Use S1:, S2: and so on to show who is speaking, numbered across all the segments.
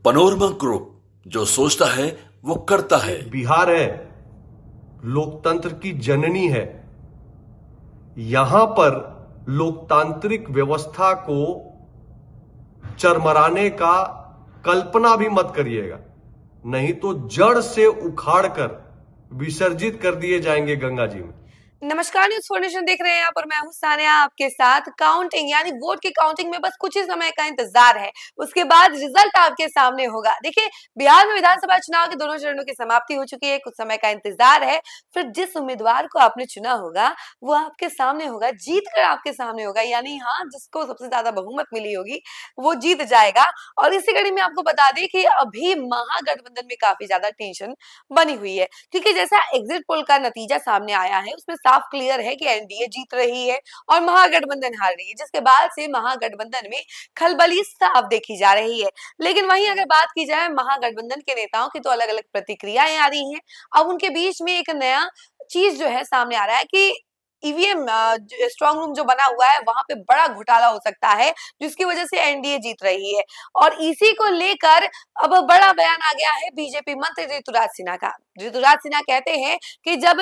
S1: Panorama group, जो सोचता है वो करता है।
S2: बिहार है, लोकतंत्र की जननी है। यहां पर लोकतांत्रिक व्यवस्था को चरमराने का कल्पना भी मत करिएगा, नहीं तो जड़ से उखाड़कर विसर्जित कर दिए जाएंगे गंगा जी में।
S3: नमस्कार, न्यूज फॉर्नेशन देख रहे हैं यहाँ पर मैं हूँ सानिया आपके साथ। काउंटिंग यानी वोट की काउंटिंग में बस कुछ ही समय का इंतजार है, उसके बाद रिजल्ट आपके सामने होगा। देखिए, बिहार में विधानसभा चुनाव के दोनों चरणों की समाप्ति हो चुकी है, कुछ समय का इंतजार है। फिर जिस उम्मीदवार को आपने चुना होगा वो आपके सामने होगा, जीत कर आपके सामने होगा, यानी हाँ, जिसको सबसे ज्यादा बहुमत मिली होगी वो जीत जाएगा। और इसी कड़ी में आपको बता दें कि अभी महागठबंधन में काफी ज्यादा टेंशन बनी हुई है, क्योंकि जैसा एग्जिट पोल का नतीजा सामने आया है उसमें साफ क्लियर है कि एनडीए जीत रही है और महागठबंधन हार रही है, जिसके बाद से महागठबंधन में खलबली साफ देखी जा रही है। लेकिन वहीं अगर बात की जाए महागठबंधन के नेताओं की, तो अलग अलग प्रतिक्रियाएं आ रही हैं। अब उनके बीच में एक नया चीज जो है सामने आ रहा है कि ईवीएम स्ट्रांग रूम जो बना हुआ है वहां पे बड़ा घोटाला हो सकता है, जिसकी वजह से एनडीए जीत रही है। और इसी को लेकर अब बड़ा बयान आ गया है बीजेपी मंत्री ऋतुराज सिन्हा का। ऋतुराज सिन्हा कहते हैं कि जब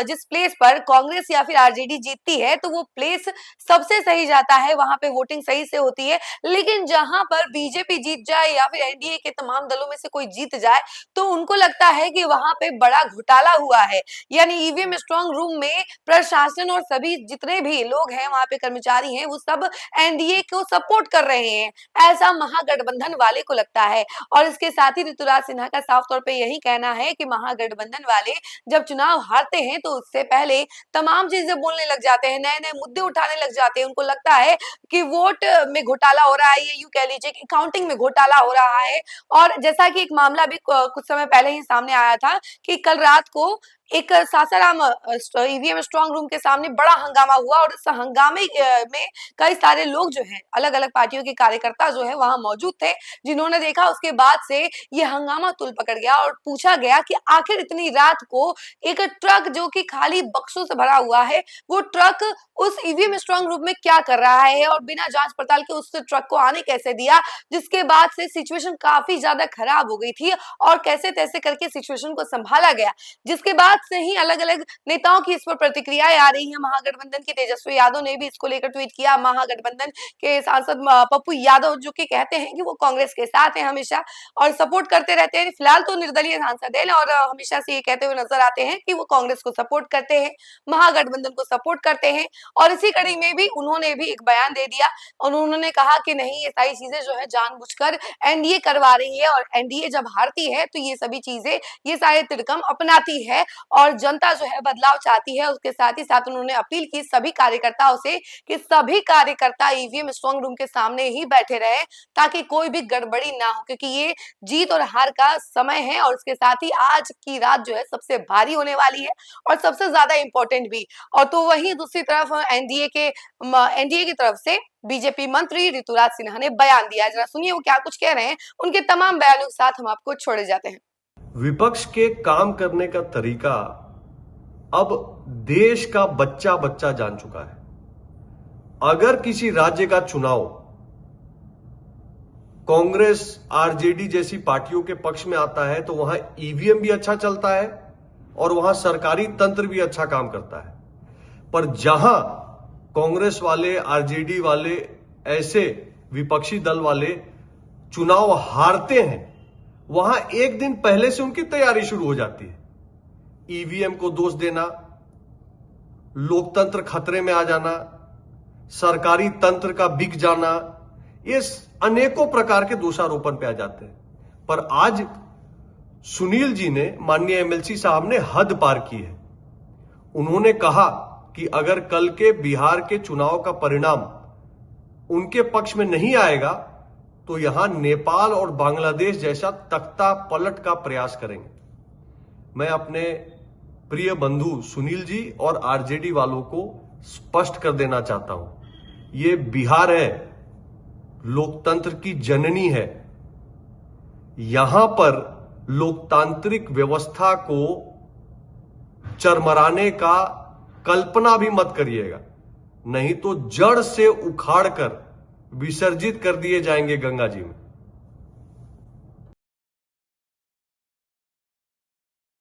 S3: जिस प्लेस पर कांग्रेस या फिर आरजेडी जीतती है तो वो प्लेस सबसे सही जाता है, वहां पे वोटिंग सही से होती है। लेकिन जहां पर बीजेपी जीत जाए या फिर एनडीए के तमाम दलों में से कोई जीत जाए तो उनको लगता है कि वहां पे बड़ा घोटाला हुआ है, यानी ईवीएम स्ट्रांग रूम में प्रशासन और सभी जितने भी लोग हैं वहां पे कर्मचारी हैं वो सब एनडीए को सपोर्ट कर रहे हैं, ऐसा महागठबंधन वाले को लगता है। और इसके साथ ही ऋतुराज सिन्हा का साफ तौर पे यही कहना है कि महागठबंधन वाले जब चुनाव हारते हैं तो उससे पहले तमाम चीजें बोलने लग जाते हैं, नए नए मुद्दे उठाने लग जाते हैं। उनको लगता है कि वोट में घोटाला हो रहा है, ये यूं कह लीजिए कि काउंटिंग में घोटाला हो रहा है। और जैसा कि एक मामला भी कुछ समय पहले ही सामने आया था कि कल रात को एक सासाराम ईवीएम स्ट्रांग रूम के सामने बड़ा हंगामा हुआ और इस हंगामे में कई सारे लोग जो हैं, अलग अलग पार्टियों के कार्यकर्ता जो है वहां मौजूद थे, जिन्होंने देखा। उसके बाद से ये हंगामा तुल पकड़ गया और पूछा गया कि आखिर इतनी रात को एक ट्रक जो कि खाली बक्सों से भरा हुआ है, वो ट्रक उस ईवीएम स्ट्रांग रूम में क्या कर रहा है और बिना जांच पड़ताल के उस ट्रक को आने कैसे दिया। जिसके बाद से सिचुएशन काफी ज्यादा खराब हो गई थी और कैसे तैसे करके सिचुएशन को संभाला गया। जिसके बाद से ही अलग अलग नेताओं की इस पर प्रतिक्रियाएं आ रही हैं। महागठबंधन के तेजस्वी यादव ने भी इसको लेकर ट्वीट किया। महागठबंधन के सांसद पप्पू यादव जो कि कहते हैं कि वो कांग्रेस के साथ हैं हमेशा और सपोर्ट करते रहते हैं, फिलहाल तो निर्दलीय सांसद है और हमेशा से ये कहते हुए नजर आते हैं कि वो कांग्रेस को सपोर्ट करते हैं, महागठबंधन को सपोर्ट करते हैं। और इसी कड़ी में भी उन्होंने भी एक बयान दे दिया और उन्होंने कहा कि नहीं, ये सारी चीजें जो है जानबूझकर एनडीए करवा रही है और एनडीए जब हारती है तो ये सभी चीजें, ये सारे तिरकम अपनाती है और जनता जो है बदलाव चाहती है। उसके साथ ही साथ उन्होंने अपील की सभी कार्यकर्ताओं से कि सभी कार्यकर्ता ईवीएम स्ट्रांग रूम के सामने ही बैठे रहे ताकि कोई भी गड़बड़ी ना हो, क्योंकि ये जीत और हार का समय है। और उसके साथ ही आज की रात जो है सबसे भारी होने वाली है और सबसे ज्यादा इंपॉर्टेंट भी। और तो वहीं दूसरी तरफ एनडीए की तरफ से बीजेपी मंत्री ऋतुराज सिन्हा ने बयान दिया। जरा सुनिए वो क्या कुछ कह रहे हैं, उनके तमाम बयानों के साथ हम आपको छोड़े जाते हैं।
S2: विपक्ष के काम करने का तरीका अब देश का बच्चा बच्चा जान चुका है। अगर किसी राज्य का चुनाव कांग्रेस आरजेडी जैसी पार्टियों के पक्ष में आता है तो वहां ईवीएम भी अच्छा चलता है और वहां सरकारी तंत्र भी अच्छा काम करता है। पर जहां कांग्रेस वाले, आरजेडी वाले, ऐसे विपक्षी दल वाले चुनाव हारते हैं, वहां एक दिन पहले से उनकी तैयारी शुरू हो जाती है। ईवीएम को दोष देना, लोकतंत्र खतरे में आ जाना, सरकारी तंत्र का बिक जाना, ये अनेकों प्रकार के दोषारोपण पे आ जाते हैं। पर आज सुनील जी ने, माननीय एमएलसी साहब ने हद पार की है। उन्होंने कहा कि अगर कल के बिहार के चुनाव का परिणाम उनके पक्ष में नहीं आएगा तो यहां नेपाल और बांग्लादेश जैसा तख्ता पलट का प्रयास करेंगे। मैं अपने प्रिय बंधु सुनील जी और आरजेडी वालों को स्पष्ट कर देना चाहता हूं, ये बिहार है, लोकतंत्र की जननी है। यहां पर लोकतांत्रिक व्यवस्था को चरमराने का कल्पना भी मत करिएगा, नहीं तो जड़ से उखाड़कर विसर्जित कर दिए जाएंगे गंगा जी में।